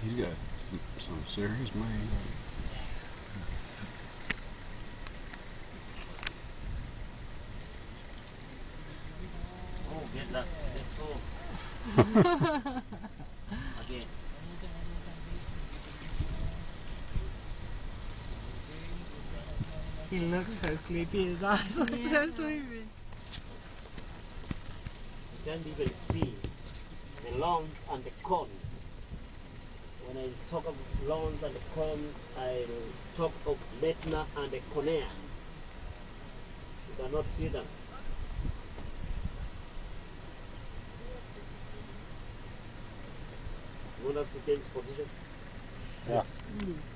He's got some serious money. Oh, get that. Let's go. Again. He looks so sleepy, his eyes look so sleepy. You can't even see the lawns and the corns. When I talk of lawns and the corns, I'll talk of Letna and the cornea. You cannot see them. You want us to change position? Yeah. Yes.